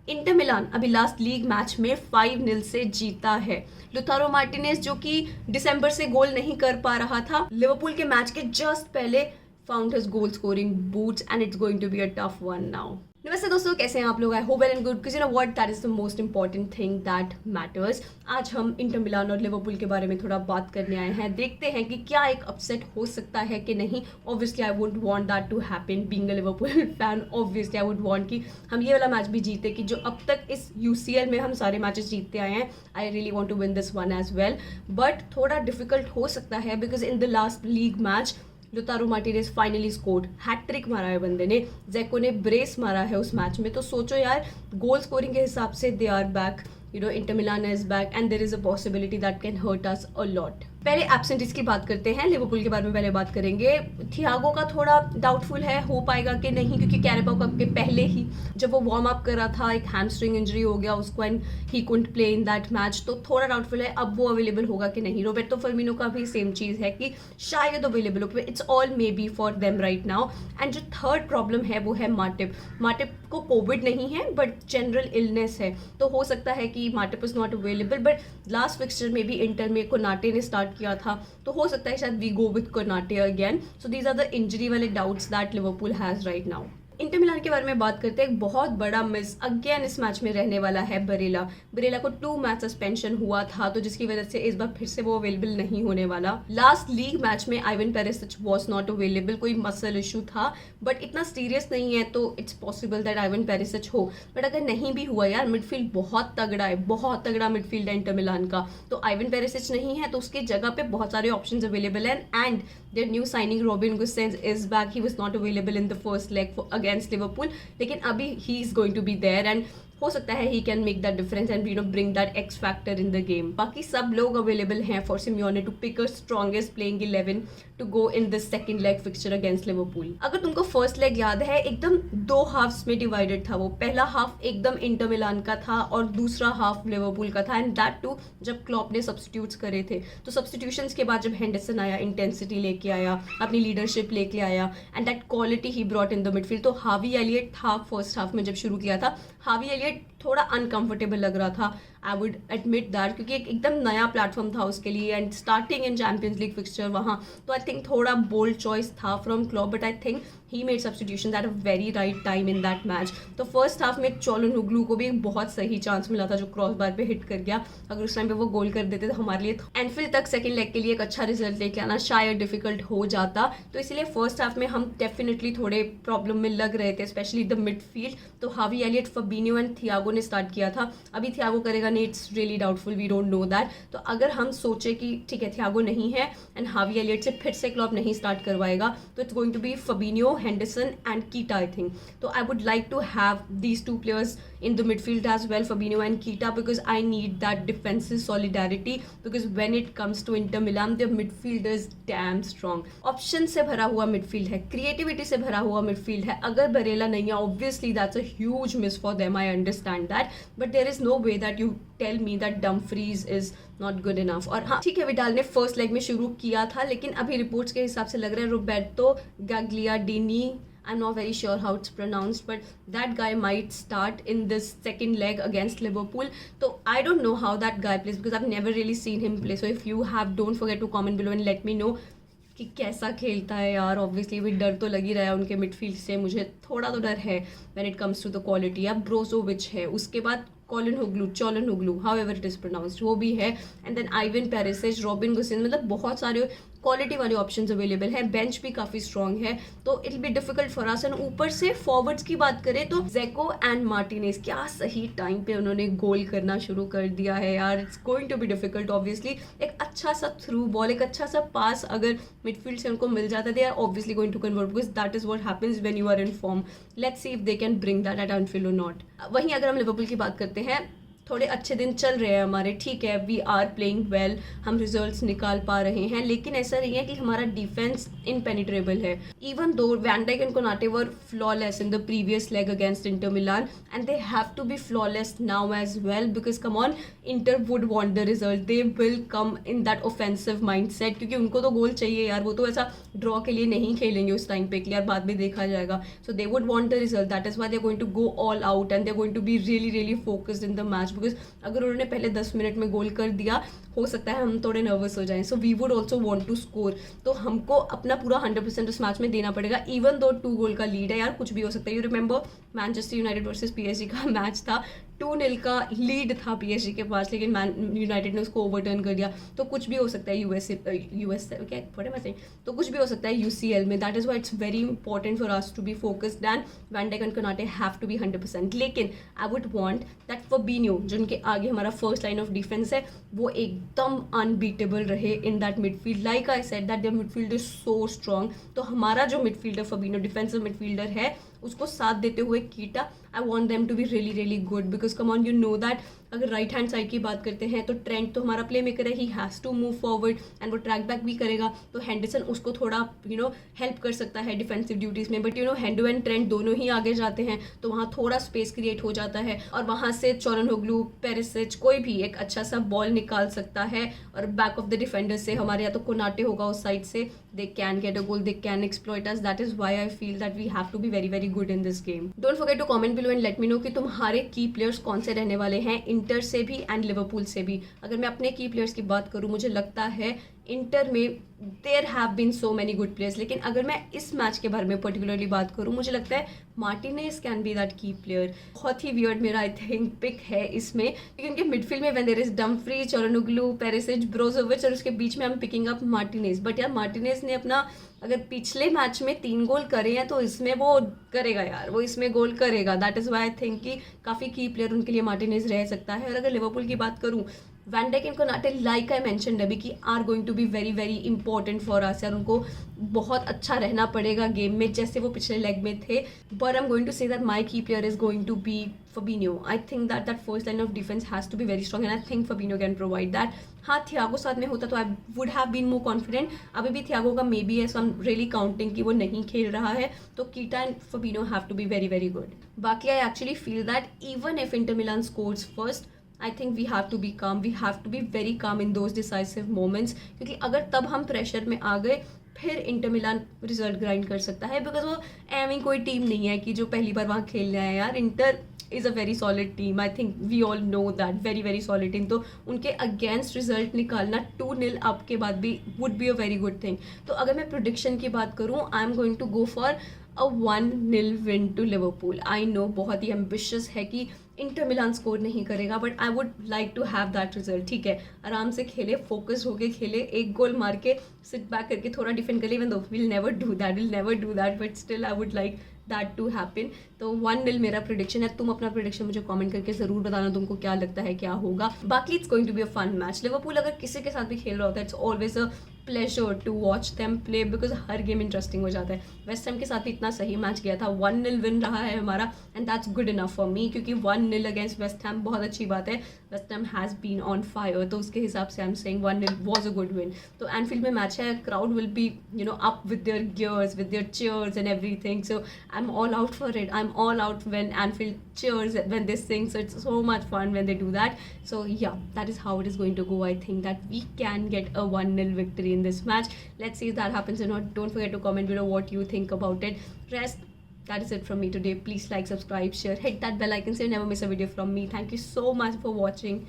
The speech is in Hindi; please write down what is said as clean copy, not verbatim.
इंटर मिलान अभी लास्ट लीग मैच में 5-0 से जीता है। लुथारो मार्टिनेज जो कि दिसंबर से गोल नहीं कर पा रहा था, लिवरपूल के मैच के जस्ट पहले found his goal scoring boots and it's going to be a tough one now. नमस्ते दोस्तों, कैसे हैं आप लोग? I hope well and good, because you know what, that is the most important thing that matters. आज हम इंटर मिलान और लिवरपूल के बारे में थोड़ा बात करने आए हैं। देखते हैं कि क्या एक अपसेट हो सकता है कि नहीं। Obviously I would want that to happen, being a Liverpool fan. Obviously I would want कि हम ये वाला मैच भी जीते, कि जो अब तक इस यूसीएल में हम सारे मैचेस जीतते आए हैं। I really want to win this one as well, but थोड़ा डिफिकल्ट हो सकता है because in the last league match Lautaro Martinez finally scored, hat trick मारा है बंदे ने। ज़ेको ने ब्रेस मारा है उस मैच में। तो सोचो यार, गोल स्कोरिंग के हिसाब से they are back, you know, Inter Milan is back and there is a possibility that can hurt us a lot. पहले एब्सेंटीज की बात करते हैं, लिवरपूल के बारे में पहले बात करेंगे। थियागो का थोड़ा डाउटफुल है, हो पाएगा कि नहीं, क्योंकि कैरेबाओ कप के पहले ही जब वो वार्म अप कर रहा था एक हैमस्ट्रिंग इंजरी हो गया उसको and he couldn't play in that match, तो थोड़ा डाउटफुल है अब वो अवेलेबल होगा कि नहीं। रोबर्टो फर्मिनो का भी सेम चीज़ है कि शायद अवेलेबल हो, it's all may be for them right now. And जो थर्ड प्रॉब्लम है वो है माटिप। माटिप को कोविड नहीं है बट जनरल इलनेस है, तो हो सकता है कि Matip is not available. But last fixture में भी इंटर में कोनाटे ने स्टार्ट किया था, तो हो सकता है शायद we go with Konate again. So these are the injury वाले doubts that Liverpool has right now. Inter Milan के बारे में बात करते हैं। एक बहुत बड़ा मिस अगेन इस मैच में रहने वाला है बरेला को 2 मैच सस्पेंशन हुआ था, तो जिसकी वजह से इस बार फिर से वो अवेलेबल नहीं होने वाला। लास्ट लीग मैच में Ivan Perisic was not available, कोई मसल इशू था बट इतना सीरियस नहीं है, तो it's possible that Ivan Perisic हो। बट अगर नहीं भी हुआ यार, मिडफील्ड बहुत तगड़ा है, बहुत तगड़ा मिडफील्ड है इंटर मिलान का। तो आइवन पेरिसिच नहीं है तो उसकी जगह पे बहुत सारे ऑप्शंस अवेलेबल हैं। And there new signing Robin Gosens is back, he was not available in the first leg against Liverpool, लेकिन अभी he is going to be there and हो सकता है he can make that difference and you know bring that X factor in the game. बाकी सब लोग अवेलेबल हैं for Simeone to pick a strongest playing 11 to go in this second leg fixture against Liverpool. अगर तुमको फर्स्ट लेग याद है, एकदम 2 हाफ्स में डिवाइडेड था वो। पहला हाफ एकदम इंटर मिलान का था और दूसरा हाफ लिवरपूल का था, एंड दैट टू जब क्लॉप ने सब्स्टिट्यूट्स करे थे। तो सब्स्टिट्यूशंस के बाद जब हेंडरसन आया, इंटेंसिटी लेके आया, अपनी लीडरशिप लेके आया and that quality he brought in the midfield. तो हावी एलियट था फर्स्ट हाफ में जब शुरू किया था, हावी एलियट थोड़ा अनकंफर्टेबल लग रहा था, आई वुड एडमिट दैट, क्योंकि एक एकदम नया प्लेटफॉर्म था उसके लिए and starting in champions league fixture वहाँ। तो आई थिंक थोड़ा बोल्ड चॉइस था from Klopp, but I think he made substitution at a very right time in that match. तो फर्स्ट हाफ में चोलनोग्लू को भी एक बहुत सही चांस मिला था जो क्रॉस बार पे हिट कर गया। अगर उस टाइम पे वो गोल कर देते तो हमारे लिए एनफील्ड तक सेकंड लेग के लिए एक अच्छा रिजल्ट लेके आना शायद डिफिकल्ट हो जाता। तो इसीलिए फर्स्ट हाफ में हम डेफिनेटली थोड़े प्रॉब्लम में लग रहे थे, स्पेशली द मिडफील्ड। तो Harvey Elliott, Fabinho and Thiago ने स्टार्ट किया था। अभी थियागो करेगा नहीं, it's really doubtful, we don't know that. तो अगर हम सोचे कि ठीक है थियागो नहीं है एंड हावी एलियट से फिर से क्लॉप नहीं स्टार्ट करवाएगा, तो it's going to be Fabinho, Henderson and Keita, I think. So I would like to have these 2 players in the midfield as well, Fabinho and Keita, because I need that defensive solidarity, because when it comes to Inter Milan, their midfield is damn strong. Option से भरा हुआ midfield है, creativity से भरा हुआ midfield है। अगर बरेला नहीं है, obviously that's a huge miss for them, I understand that, but there is no way that you tell me that Dumfries is not good enough. और हाँ ठीक है, विडाल ने फर्स्ट लेग में शुरू किया था, लेकिन अभी रिपोर्ट्स के हिसाब से लग रहा है Roberto गाग्लियाडिनी, I'm not very sure how it's pronounced, but that guy might start in this second leg against Liverpool. So I don't know how that guy plays because I've never really seen him play. So if you have, don't forget to comment below and let me know कि कैसा खेलता है यार। ऑब्वियसली भी डर तो लग ही रहा है उनके मिडफील्ड से, मुझे थोड़ा तो डर है when it comes to the quality. अब ब्रोजोविच है, उसके बाद Calhanoglu, however it is pronounced, वो भी है। And then Ivan Perisic, Robin Gosens, मतलब बहुत सारे क्वालिटी वाले ऑप्शंस अवेलेबल है। बेंच भी काफ़ी स्ट्रॉन्ग है, तो it will be difficult for us. And ऊपर से फॉरवर्ड्स की बात करें तो ज़ेको एंड मार्टिनेज, क्या सही टाइम पे उन्होंने गोल करना शुरू कर दिया है यार। It's going to be difficult obviously. एक अच्छा सा थ्रू बॉल, एक अच्छा सा पास अगर मिडफील्ड से उनको मिल जाता है, they are obviously going to convert, because that is what happens when you are in form. Let's see if they can bring that at Anfield और नॉट। वहीं अगर हम लिवरपूल की बात करते हैं, थोड़े अच्छे दिन चल रहे हैं हमारे, ठीक है, वी आर प्लेइंग वेल, हम रिजल्ट्स निकाल पा रहे हैं, लेकिन ऐसा नहीं है कि हमारा डिफेंस इनपेनिट्रेबल है. Even though Van Dijk and Konate were flawless in the previous leg against Inter Milan, and they have to be flawless now as well, because come on, Inter would want the result. They will come in that offensive mindset, क्योंकि उनको तो गोल चाहिए यार, वो तो ऐसा ड्रॉ के लिए नहीं खेलेंगे उस टाइम पे, यार बाद में देखा जाएगा. So they would want the result. That is why they're going to go all out and they're going to be really really focused in the match, because अगर उन्होंने पहले 10 मिनट में गोल कर दिया, हो सकता है हम थोड़े नर्वस हो जाएं. So we would also want to score, तो हमको अपना पूरा 100% उस मैच में देना पड़ेगा. इवन दो 2 गोल का लीड है यार, कुछ भी हो सकता है. You remember Manchester United versus PSG का मैच था, 2-0 का लीड था पीएसजी के पास, लेकिन मैन यूनाइटेड ने उसको ओवरटर्न कर दिया. तो कुछ भी हो सकता है यूएस क्या पड़े मैं तो कुछ भी हो सकता है यूसीएल में. That is why it's very important for us to be focused and Van Dijk and Konate have to be 100%. लेकिन I would want that Fabinho, जिनके आगे हमारा फर्स्ट लाइन ऑफ डिफेंस है, वो एकदम अनबीटेबल रहे in that midfield. Like I said that their midfield is so strong. तो हमारा जो मिडफील्डर फर्बिन्यो डिफेंसिव मिडफील्डर है, उसको साथ देते हुए Keita, I want them to be really really good, because come on, you know that अगर राइट हैंड साइड की बात करते हैं तो ट्रेंट तो हमारा प्ले मेकर है, he has to move forward and वो ट्रैक बैक भी करेगा. तो हेंडरसन उसको थोड़ा हेल्प कर सकता है डिफेंसिव ड्यूटीज़ में. बट हेंडो एंड ट्रेंट दोनों ही आगे जाते हैं, तो वहाँ थोड़ा स्पेस क्रिएट हो जाता है और वहाँ से चॉलनहोग्लू, पेरिसिच, कोई भी एक अच्छा सा बॉल निकाल सकता है. और बैक ऑफ द डिफेंडर से हमारे या तो कोनाटे होगा उस साइड से, they can get a goal, they can exploit us. That is why I feel that we have to be very very good in this game. Don't forget to comment below and let me know कि तुम्हारे की प्लेयर्स कौन से रहने वाले हैं, इंटर से भी एंड लिवरपूल से भी. अगर मैं अपने की प्लेयर्स की बात करूं, मुझे लगता है इंटर में there have been so many good players, लेकिन अगर मैं इस मैच के बारे में पर्टिकुलरली बात करूं, मुझे लगता है मार्टिनेज कैन बी दैट की प्लेयर. बहुत ही वियर्ड मेरा आई थिंक पिक है इसमें, क्योंकि उनके मिडफील्ड में वेन देयर इज डम्फ्री, चॉलनहोग्लू, पेरिसिच, ब्रोजोविच और उसके बीच में हम पिकिंग अप मार्टिनेज. बट यार मार्टिनेज ने अपना अगर पिछले मैच में 3 गोल करे हैं तो इसमें वो करेगा यार, वो इसमें गोल करेगा. That is why I think कि काफ़ी की प्लेयर उनके लिए मार्टिनेज रह सकता है. और अगर लिवरपूल की बात करूँ, Van Dijk and Konate, like I mentioned अभी, कि are going to be very very important for us यार. उनको बहुत अच्छा रहना पड़ेगा गेम में, जैसे वो पिछले लेग में थे. But I am going to say that my key player is going to be Fabinho. I think that first line of defense has to be very strong and I think Fabinho can provide that. हाँ, थियागो साथ में होता तो I would have been more confident. अभी भी थियागो का मे बी है, so I'm really counting कि वो नहीं खेल रहा है. तो कीटा and Fabinho have to be very very good. बाकी I actually feel that even if Inter Milan scores first, I think we have to be calm. We have to be very calm in those decisive moments, क्योंकि अगर तब हम प्रेशर में आ गए, फिर इंटर मिलान रिजल्ट ग्राइंड कर सकता है. बिकॉज वो एवं कोई टीम नहीं है कि जो पहली बार वहाँ खेलना है यार. Inter is a very solid team, I think we all know that, very very solid team. तो उनके अगेंस्ट रिजल्ट निकालना 2-0 अप के बाद भी would be a very good thing. तो अगर मैं प्रोडिक्शन की बात करूँ, I am going to go for a 1-0 win to Liverpool. I know बहुत ही एम्बिशियस है कि इंटर मिलान स्कोर नहीं करेगा, but I would like to have that result. ठीक है, आराम से खेले, फोकस होके खेले, एक गोल मार के सिट बैक करके थोड़ा डिफेंड कर ले. Even though will never do that, but still I would like that to happen. तो 1-0 मेरा प्रेडिक्शन है. तुम अपना प्रेडिक्शन मुझे कमेंट करके ज़रूर बताना तुमको क्या लगता है क्या होगा. बाकी it's going to be a fun match. Liverpool अगर किसी के साथ भी खेल रहा होता है, it's always a pleasure to watch them play, because हर गेम इंटरेस्टिंग हो जाता है. वेस्ट हैम के साथ भी इतना सही मैच गया था, 1-0 विन रहा है हमारा, and that's good enough for me, क्योंकि 1-0 अगेंस्ट वेस्ट हैम बहुत अच्छी बात है. West Ham has been on fire, तो उसके हिसाब से I am saying 1-0 was a good win. तो एनफील्ड में मैच है, crowd will be up with their gears, with their cheers and everything. So I am all out for it. I am all out when Anfield cheers when they sing, so it's so much fun when they do that. So yeah, that is how it is going to go. I think that we can get a 1-0 victory in this match. Let's see if that happens or not. Don't forget to comment below what you think about it. Rest, that is it from me today. Please like, subscribe, share, hit that bell icon so you never miss a video from me. Thank you so much for watching.